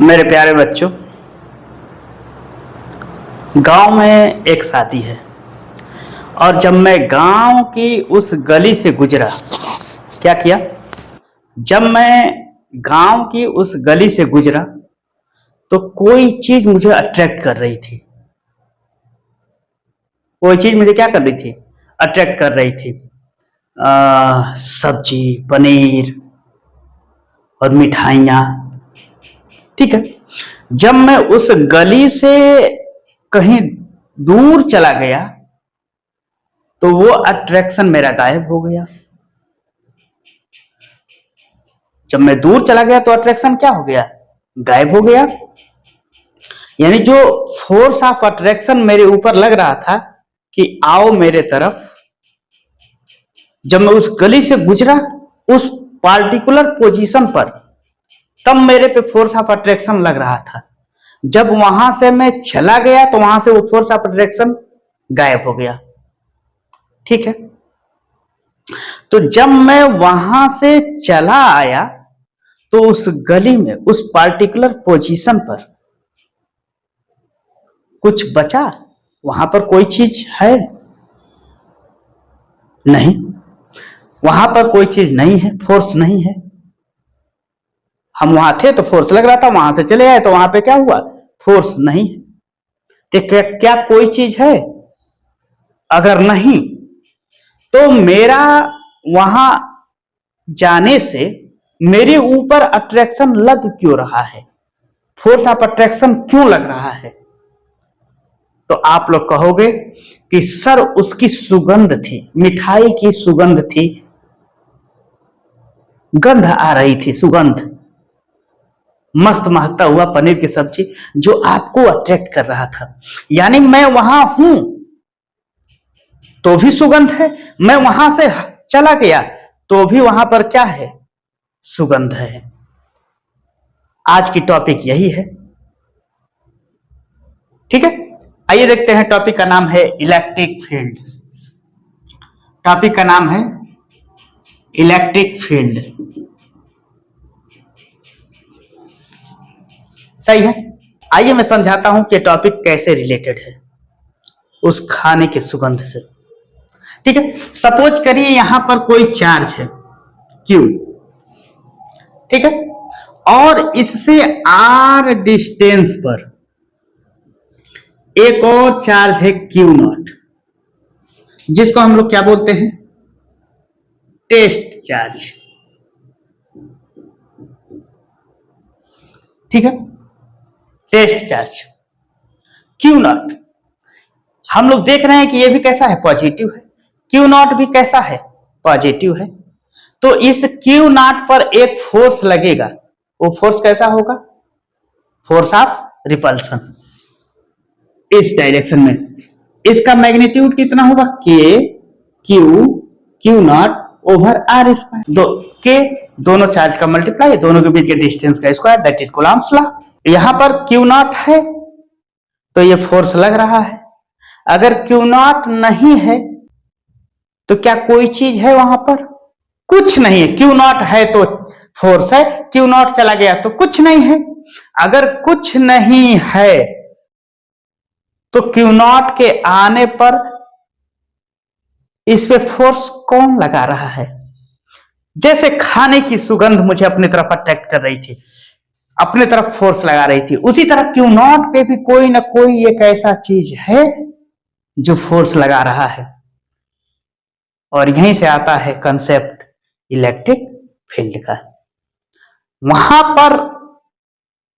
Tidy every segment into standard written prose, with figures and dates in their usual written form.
मेरे प्यारे बच्चों, गांव में एक शादी है और जब मैं गांव की उस गली से गुजरा, क्या किया? जब मैं गांव की उस गली से गुजरा तो कोई चीज मुझे अट्रैक्ट कर रही थी। कोई चीज मुझे क्या कर रही थी? अट्रैक्ट कर रही थी। सब्जी, पनीर और मिठाइयाँ। ठीक है। जब मैं उस गली से कहीं दूर चला गया तो वो अट्रैक्शन मेरा गायब हो गया। जब मैं दूर चला गया तो अट्रैक्शन क्या हो गया? गायब हो गया। यानी जो फोर्स ऑफ अट्रैक्शन मेरे ऊपर लग रहा था कि आओ मेरे तरफ, जब मैं उस गली से गुजरा उस पार्टिकुलर पोजीशन पर, तब मेरे पे फोर्स ऑफ अट्रैक्शन लग रहा था। जब वहां से मैं चला गया तो वहां से वो फोर्स ऑफ अट्रैक्शन गायब हो गया। ठीक है। तो जब मैं वहां से चला आया तो उस गली में उस पार्टिकुलर पोजीशन पर कुछ बचा? वहां पर कोई चीज है? नहीं, वहां पर कोई चीज नहीं है, फोर्स नहीं है। हम वहां थे तो फोर्स लग रहा था, वहां से चले आए तो वहां पे क्या हुआ? फोर्स नहीं है। तो क्या कोई चीज है? अगर नहीं तो मेरा वहां जाने से मेरे ऊपर अट्रैक्शन लग क्यों रहा है? फोर्स ऑफ अट्रैक्शन क्यों लग रहा है? तो आप लोग कहोगे कि सर उसकी सुगंध थी, मिठाई की सुगंध थी, गंध आ रही थी, सुगंध, मस्त महकता हुआ पनीर की सब्जी जो आपको अट्रैक्ट कर रहा था। यानी मैं वहां हूं तो भी सुगंध है, मैं वहां से चला गया तो भी वहां पर क्या है? सुगंध है। आज की टॉपिक यही है। ठीक है, आइए देखते हैं। टॉपिक का नाम है इलेक्ट्रिक फील्ड। टॉपिक का नाम है इलेक्ट्रिक फील्ड। सही है। आइए मैं समझाता हूं कि टॉपिक कैसे रिलेटेड है उस खाने के सुगंध से। ठीक है, सपोज करिए यहां पर कोई चार्ज है Q, ठीक है, और इससे R डिस्टेंस पर एक और चार्ज है Q0, जिसको हम लोग क्या बोलते हैं? Test charge. ठीक है, टेस्ट चार्ज Q0। हम लोग देख रहे हैं कि ये भी कैसा है? पॉजिटिव है। Q0 भी कैसा है? पॉजिटिव है। तो इस Q0 पर एक फोर्स लगेगा। वो फोर्स कैसा होगा? फोर्स ऑफ रिपल्सन, इस डायरेक्शन में। इसका मैग्नीट्यूड कितना होगा? Q0 over R square. के दोनों चार्ज का मल्टीप्लाई, दोनों के बीच के डिस्टेंस का square, that is Coulomb's law. यहां पर Q0 है तो ये फोर्स लग रहा है। अगर Q0 नहीं है तो क्या कोई चीज है वहां पर? कुछ नहीं है। Q0 है तो फोर्स है, Q0 चला गया तो कुछ नहीं है। अगर कुछ नहीं है तो Q0 के आने पर इस पे फोर्स कौन लगा रहा है? जैसे खाने की सुगंध मुझे अपनी तरफ अट्रैक्ट कर रही थी, अपने तरफ फोर्स लगा रही थी, उसी तरह Q0 पे भी कोई ना कोई एक ऐसा चीज है जो फोर्स लगा रहा है। और यहीं से आता है कंसेप्ट इलेक्ट्रिक फील्ड का। वहां पर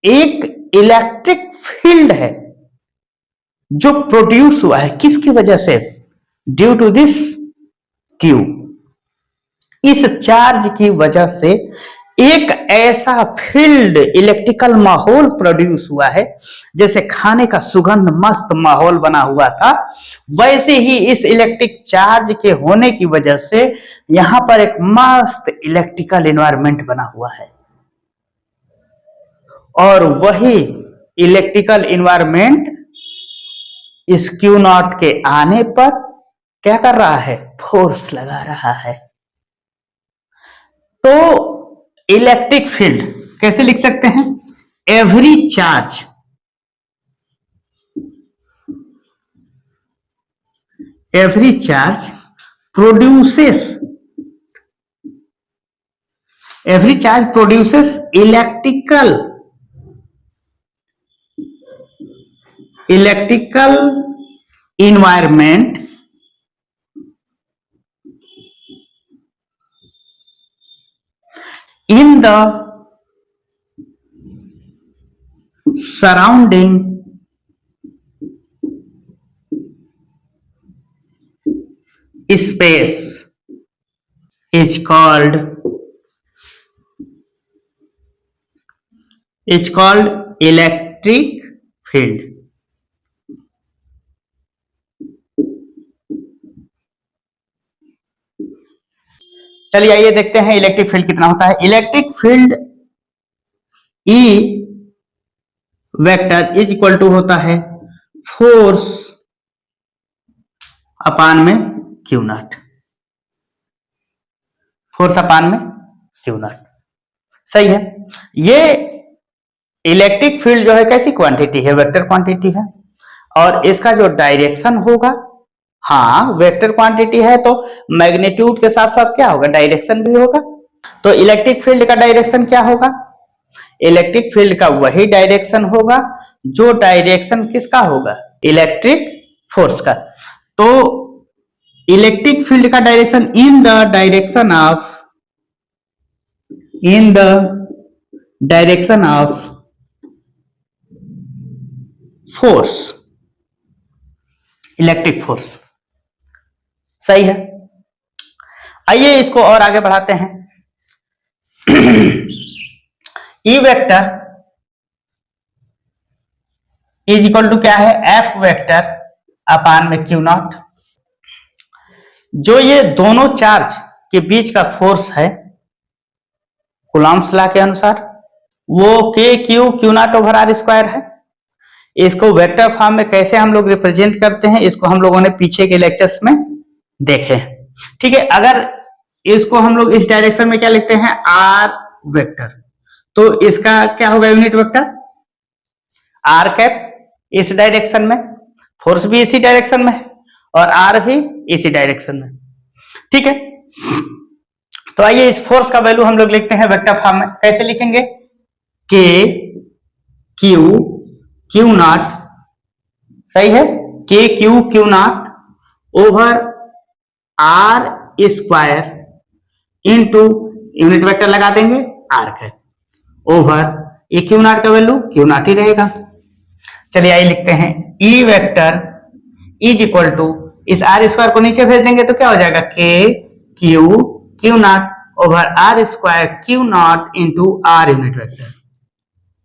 एक इलेक्ट्रिक फील्ड है जो प्रोड्यूस हुआ है। किसकी वजह से? ड्यू टू दिस Q, इस चार्ज की वजह से एक ऐसा फील्ड, इलेक्ट्रिकल माहौल प्रोड्यूस हुआ है। जैसे खाने का सुगंध मस्त माहौल बना हुआ था, वैसे ही इस इलेक्ट्रिक चार्ज के होने की वजह से यहां पर एक मस्त इलेक्ट्रिकल एनवायरनमेंट बना हुआ है। और वही इलेक्ट्रिकल एनवायरनमेंट इस Q0 के आने पर क्या कर रहा है? फोर्स लगा रहा है। तो इलेक्ट्रिक फील्ड कैसे लिख सकते हैं? every charge produces electrical environment in the surrounding space is called electric field. चलिए आइए देखते हैं इलेक्ट्रिक फील्ड कितना होता है। Electric field E vector is equal to होता है फोर्स अपान में क्यू नॉट, फोर्स अपान में क्यू नॉट। सही है। ये इलेक्ट्रिक फील्ड जो है कैसी क्वांटिटी है, वेक्टर क्वांटिटी है, और इसका जो डायरेक्शन होगा, हाँ वेक्टर क्वांटिटी है तो मैग्नीट्यूड के साथ साथ क्या होगा, डायरेक्शन भी होगा। तो इलेक्ट्रिक फील्ड का डायरेक्शन क्या होगा, इलेक्ट्रिक फील्ड का वही डायरेक्शन होगा जो डायरेक्शन किसका होगा, इलेक्ट्रिक फोर्स का। तो इलेक्ट्रिक फील्ड का direction in the direction of force, electric force. सही है। आइए इसको और आगे बढ़ाते हैं। E vector is equal to क्या है, एफ वेक्टर अपान में क्यू नॉट। जो ये दोनों चार्ज के बीच का फोर्स है कूलॉम्स लॉ के अनुसार, वो K Q naught over are square है। इसको वेक्टर फॉर्म में कैसे हम लोग रिप्रेजेंट करते हैं, इसको हम लोगों ने पीछे के लेक्चर्स में देखे हैं। ठीक है। अगर इसको हम लोग इस डायरेक्शन में क्या लिखते हैं, आर वेक्टर, तो इसका क्या होगा, यूनिट वेक्टर आर कैप। इस डायरेक्शन में फोर्स भी इसी डायरेक्शन में है और आर भी इसी डायरेक्शन में। ठीक है। तो आइए इस फोर्स का वैल्यू हम लोग लिखते हैं वेक्टर फॉर्म में। कैसे लिखेंगे, के क्यू नॉट, सही है, K Q naught over are square into unit vector लगा देंगे आर कैप, ओवर ये क्यू नॉट का वैल्यू क्यू नॉट ही रहेगा। चलिए आइए लिखते हैं, E vector is equal to, इस आर स्क्वायर को नीचे भेज देंगे तो क्या हो जाएगा, K Q naught over are square Q naught into R unit vector.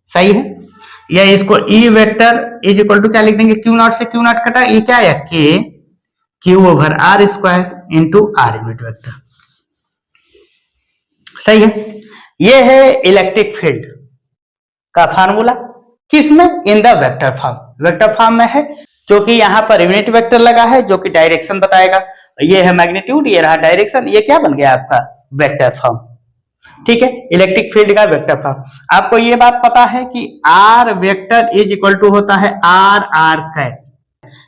सही है। या इसको E vector is equal to क्या लिख देंगे, क्यू नॉट से क्यू नॉट कटा, ये क्या है, K Q over are square into R unit vector. सही है। ये है इलेक्ट्रिक फील्ड का फार्मूला, किसमें, in the vector form. Vector form में है क्योंकि यहां पर यूनिट वेक्टर लगा है जो कि डायरेक्शन बताएगा। ये है मैग्नीट्यूड, ये रहा डायरेक्शन, ये क्या बन गया आपका, वेक्टर फॉर्म। ठीक है। इलेक्ट्रिक फील्ड का वेक्टर फॉर्म। आपको ये बात पता है कि R vector is equal to होता है आर कैप।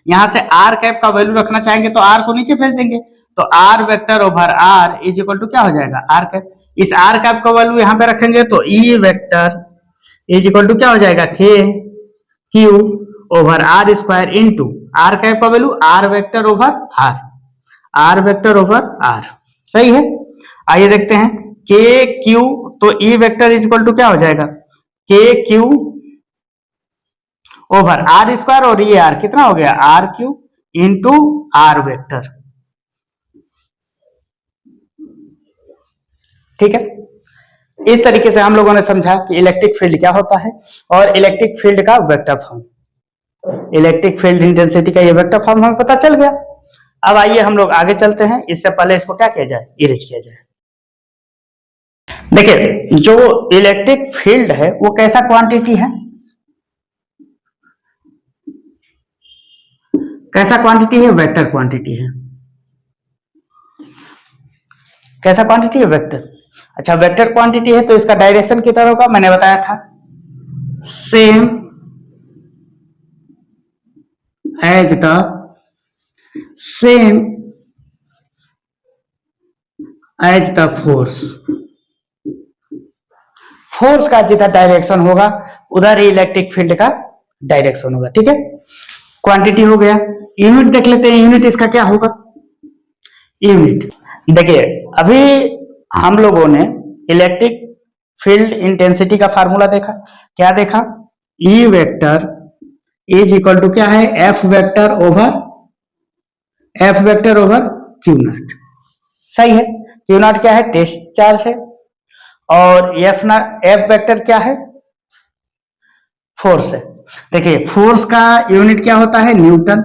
यहां से आर कैप का वैल्यू रखना चाहेंगे तो आर को नीचे भेज देंगे, तो r vector over r is equal to क्या हो जाएगा, आर कैप। इस आर कैप का वैल्यू यहां पे रखेंगे तो E vector is equal to क्या हो जाएगा, K Q over are square into r cap का value r vector over r vector over r. सही है। आइए देखते हैं, के क्यू, तो E vector is equal to क्या हो जाएगा, K Q over are square, और ये आर कितना हो गया, R Q into R vector. ठीक है। इस तरीके से हम लोगों ने समझा कि इलेक्ट्रिक फील्ड क्या होता है और इलेक्ट्रिक फील्ड का vector form, electric field intensity का ये वेक्टर फॉर्म हमें पता चल गया। अब आइए हम लोग आगे चलते हैं। इससे पहले इसको क्या किया जाए, इरेज किया जाए। देखिए, जो इलेक्ट्रिक फील्ड है वो कैसा क्वांटिटी है, कैसा क्वांटिटी है, वेक्टर क्वांटिटी है। कैसा क्वांटिटी है, वेक्टर। अच्छा, वेक्टर क्वांटिटी है तो इसका डायरेक्शन कितना होगा, मैंने बताया था same as the same as the force. Force का जिधर डायरेक्शन होगा उधर ही इलेक्ट्रिक फील्ड का डायरेक्शन होगा। ठीक है, क्वांटिटी हो गया। यूनिट देख लेते हैं, यूनिट इसका क्या होगा। यूनिट देखिए, अभी हम लोगों ने इलेक्ट्रिक फील्ड इंटेंसिटी का फार्मूला देखा। क्या देखा? E vector is equal to क्या है, F vector over Q naught. सही है। Q नॉट क्या है, टेस्ट चार्ज है, और F वेक्टर क्या है, फोर्स है। देखिए, फोर्स का यूनिट क्या होता है, न्यूटन,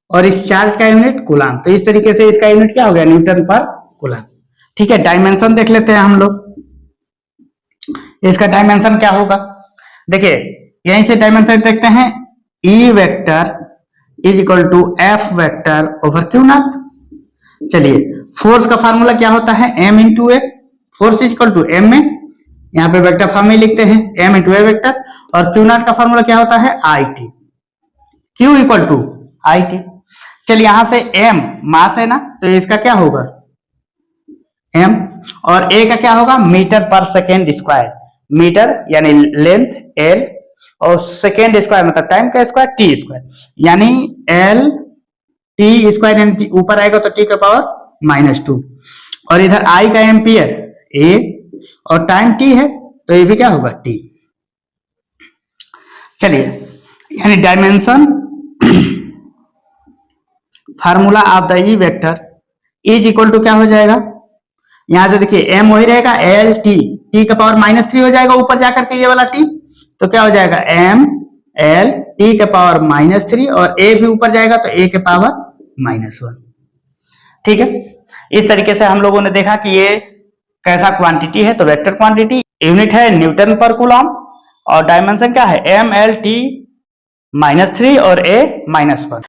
और इस चार्ज का यूनिट कूलाम। तो इस तरीके से इसका यूनिट क्या हो गया, न्यूटन पर कूलाम। ठीक है, डायमेंशन देख लेते हैं हम लोग। इसका डायमेंशन क्या होगा, देखिए यहीं से डायमेंशन देखते हैं। E vector is equal to F vector over Q naught. चलिए, फोर्स का फार्मूला क्या होता है, M into A. Force is equal to M में, यहाँ पे वेक्टर फॉर्म में लिखते हैं M इंटू ए वेक्टर, और Q नॉट का फार्मूला क्या होता है, IT। Q equal to IT। चलिए, यहां से M मास है ना, तो इसका क्या होगा M, और A का क्या होगा, मीटर पर सेकेंड स्क्वायर। मीटर यानी लेंथ L, और सेकेंड स्क्वायर मतलब टाइम का स्क्वायर T स्क्वायर, यानी L T स्क्वायर, यानी ऊपर आएगा तो T का पावर -2, और इधर I का एम्पियर A, और टाइम T है तो ये भी क्या होगा T। चलिए, यानी dimension formula of the E vector is equal to क्या हो जाएगा, यहां से देखिए M वही रहेगा, L T का पावर -3 हो जाएगा ऊपर जाकर के ये वाला T, तो क्या हो जाएगा M L T के पावर -3, और A भी ऊपर जाएगा तो A के पावर -1। ठीक है, इस तरीके से हम लोगों ने देखा कि ये कैसा क्वांटिटी है। तो वेक्टर क्वांटिटी, यूनिट है न्यूटन पर कूलम, और डायमेंशन क्या है, M L T -3 और A -1।